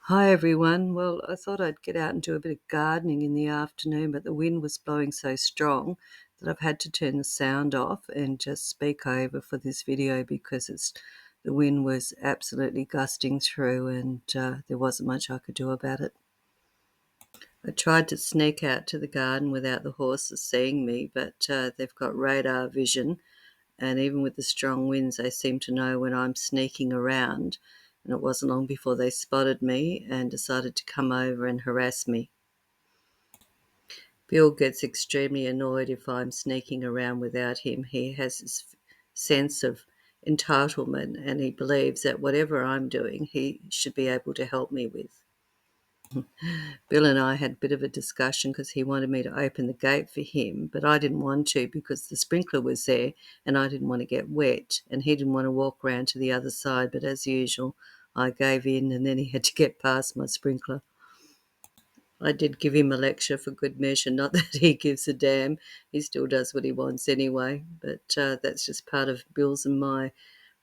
Hi everyone. Well, I thought I'd get out and do a bit of gardening in the afternoon, but the wind was blowing so strong that I've had to turn the sound off and just speak over for this video because the wind was absolutely gusting through and there wasn't much I could do about it. I tried to sneak out to the garden without the horses seeing me, but they've got radar vision, and even with the strong winds, they seem to know when I'm sneaking around. And it wasn't long before they spotted me and decided to come over and harass me. Bill gets extremely annoyed if I'm sneaking around without him. He has this sense of entitlement and he believes that whatever I'm doing, he should be able to help me with. Bill and I had a bit of a discussion because he wanted me to open the gate for him, but I didn't want to because the sprinkler was there and I didn't want to get wet, and he didn't want to walk around to the other side, but as usual, I gave in and then he had to get past my sprinkler. I did give him a lecture for good measure, not that he gives a damn. He still does what he wants anyway, but that's just part of Bill's and my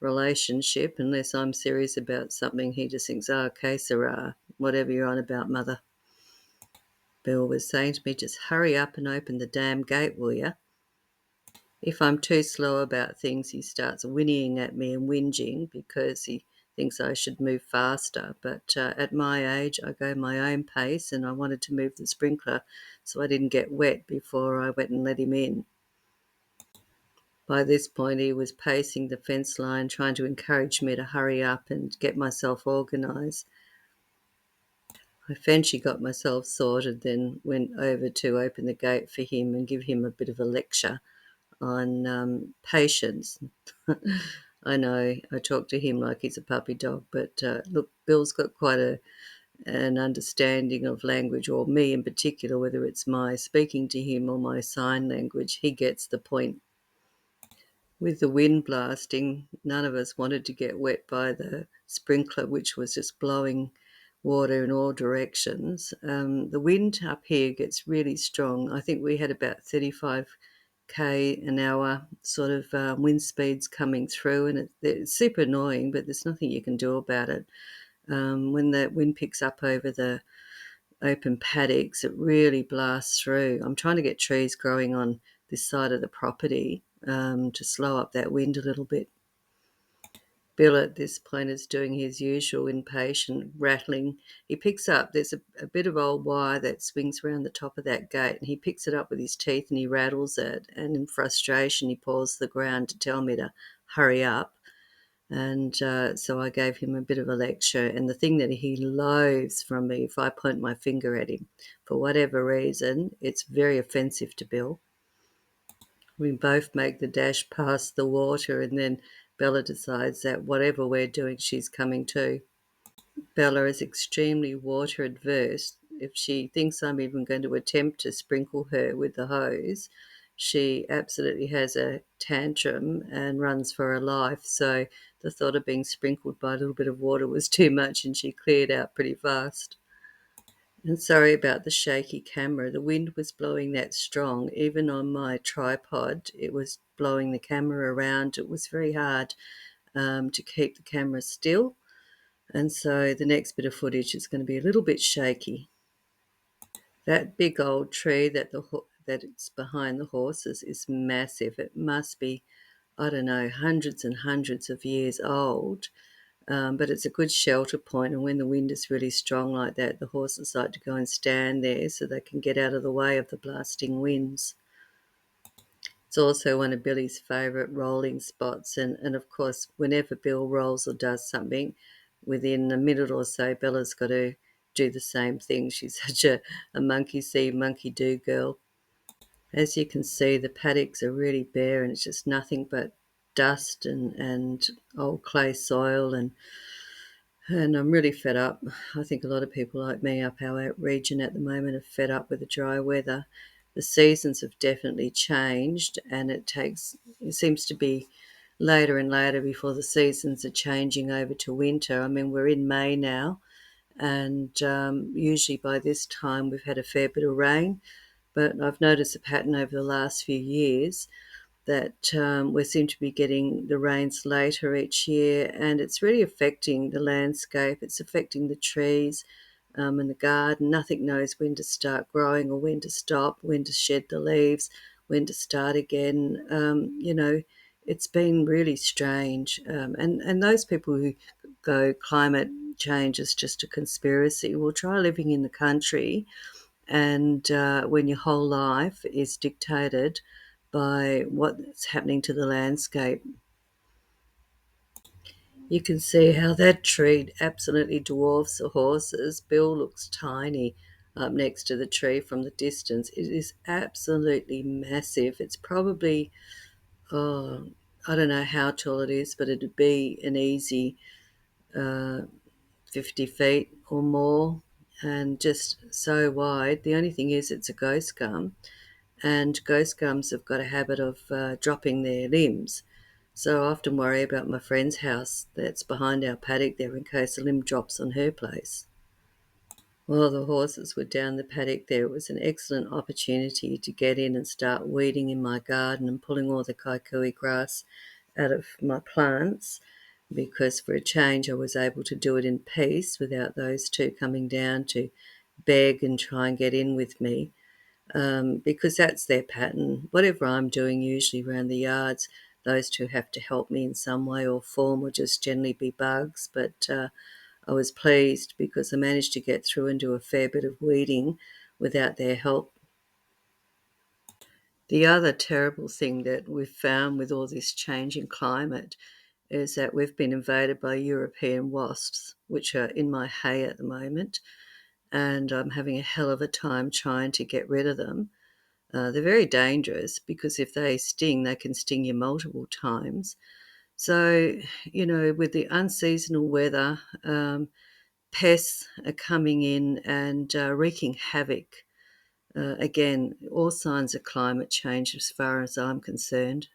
relationship. Unless I'm serious about something, he just thinks, oh, okay, Sarah, whatever you're on about, mother. Bill was saying to me, just hurry up and open the damn gate, will you? If I'm too slow about things, he starts whinnying at me and whinging because he thinks I should move faster. But at my age, I go my own pace and I wanted to move the sprinkler so I didn't get wet before I went and let him in. By this point, he was pacing the fence line, trying to encourage me to hurry up and get myself organised. I eventually got myself sorted, then went over to open the gate for him and give him a bit of a lecture on patience. I know I talk to him like he's a puppy dog, but look, Bill's got quite an understanding of language, or me in particular, whether it's my speaking to him or my sign language, he gets the point. With the wind blasting, none of us wanted to get wet by the sprinkler, which was just blowing water in all directions. The wind up here gets really strong. I think we had about 35 an hour sort of wind speeds coming through, and it's super annoying, but there's nothing you can do about it. When the wind picks up over the open paddocks, it really blasts through. I'm trying to get trees growing on this side of the property to slow up that wind a little bit. Bill at this point is doing his usual impatient rattling. He picks up, there's a bit of old wire that swings around the top of that gate, and he picks it up with his teeth and he rattles it. And in frustration, he paws the ground to tell me to hurry up. And so I gave him a bit of a lecture. And the thing that he loathes from me, if I point my finger at him, for whatever reason, it's very offensive to Bill. We both make the dash past the water, and then Bella decides that whatever we're doing, she's coming too. Bella is extremely water adverse. If she thinks I'm even going to attempt to sprinkle her with the hose, she absolutely has a tantrum and runs for her life. So the thought of being sprinkled by a little bit of water was too much, and she cleared out pretty fast. And sorry about the shaky camera. The wind was blowing that strong. Even on my tripod, it was blowing the camera around. It was very hard to keep the camera still. And so the next bit of footage is going to be a little bit shaky. That big old tree that it's behind the horses is massive. It must be, I don't know, hundreds and hundreds of years old. But it's a good shelter point, and when the wind is really strong like that, the horses like to go and stand there so they can get out of the way of the blasting winds. It's also one of Billy's favourite rolling spots, and of course, whenever Bill rolls or does something, within a minute or so, Bella's got to do the same thing. She's such a monkey see, monkey do girl. As you can see, the paddocks are really bare, and it's just nothing but dust and old clay soil, and I'm really fed up. I think a lot of people like me up our region at the moment are fed up with the dry weather. The seasons have definitely changed, and it seems to be later and later before the seasons are changing over to winter. I mean, we're in May now, and usually by this time we've had a fair bit of rain, but I've noticed a pattern over the last few years that we seem to be getting the rains later each year, and it's really affecting the landscape. It's affecting the trees and the garden. Nothing knows when to start growing or when to stop, when to shed the leaves, when to start again. It's been really strange. And those people who go climate change is just a conspiracy, well, try living in the country, and when your whole life is dictated by what's happening to the landscape. You can see how that tree absolutely dwarfs the horses. Bill looks tiny up next to the tree from the distance. It is absolutely massive. It's probably, oh, I don't know how tall it is, but it'd be an easy uh, 50 feet or more, and just so wide. The only thing is, it's a ghost gum, and ghost gums have got a habit of dropping their limbs. So I often worry about my friend's house that's behind our paddock there in case a limb drops on her place. While the horses were down the paddock there, it was an excellent opportunity to get in and start weeding in my garden and pulling all the kikuyu grass out of my plants, because for a change I was able to do it in peace without those two coming down to beg and try and get in with me, because that's their pattern. Whatever I'm doing, usually around the yards, those two have to help me in some way or form, or just generally be bugs. But I was pleased because I managed to get through and do a fair bit of weeding without their help. The other terrible thing that we've found with all this changing climate is that we've been invaded by European wasps, which are in my hay at the moment, and I'm having a hell of a time trying to get rid of them. They're very dangerous because if they sting, they can sting you multiple times. So, with the unseasonal weather, pests are coming in and wreaking havoc. Again, all signs of climate change as far as I'm concerned.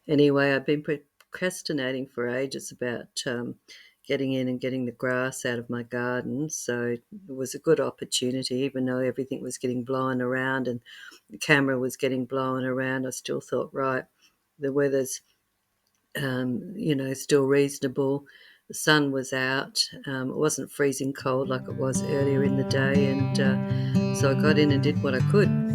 Anyway, I've been procrastinating for ages about getting in and getting the grass out of my garden. So it was a good opportunity, even though everything was getting blown around and the camera was getting blown around. I still thought, right, the weather's, still reasonable. The sun was out. It wasn't freezing cold like it was earlier in the day. And so I got in and did what I could.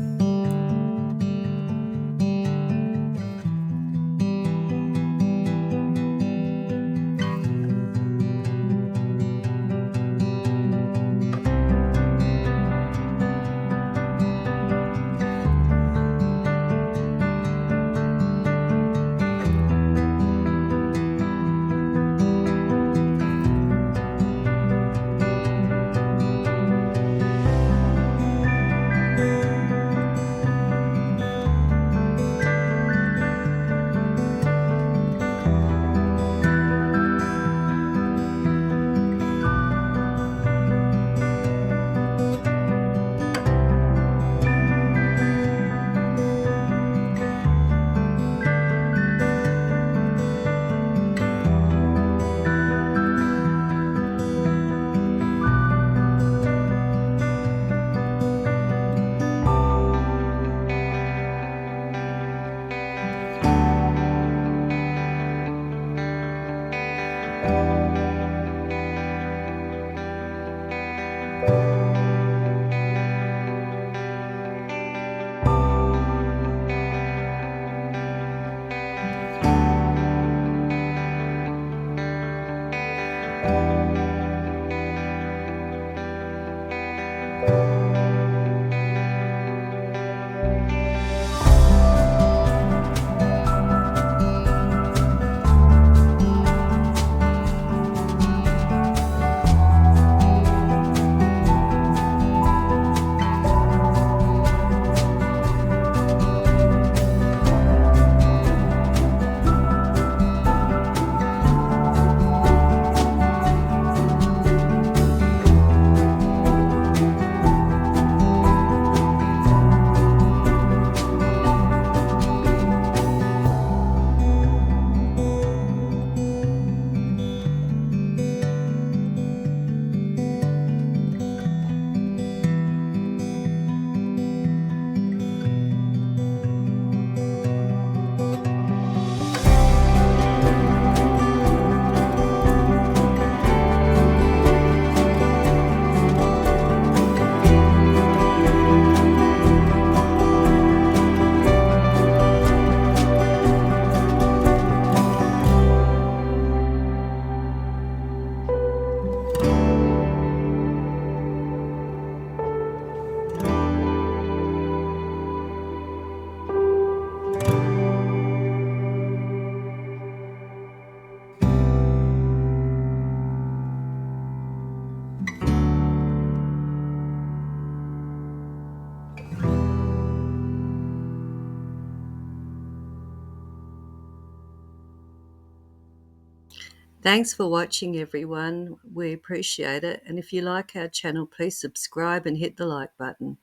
Thanks for watching, everyone. We appreciate it. And if you like our channel, please subscribe and hit the like button.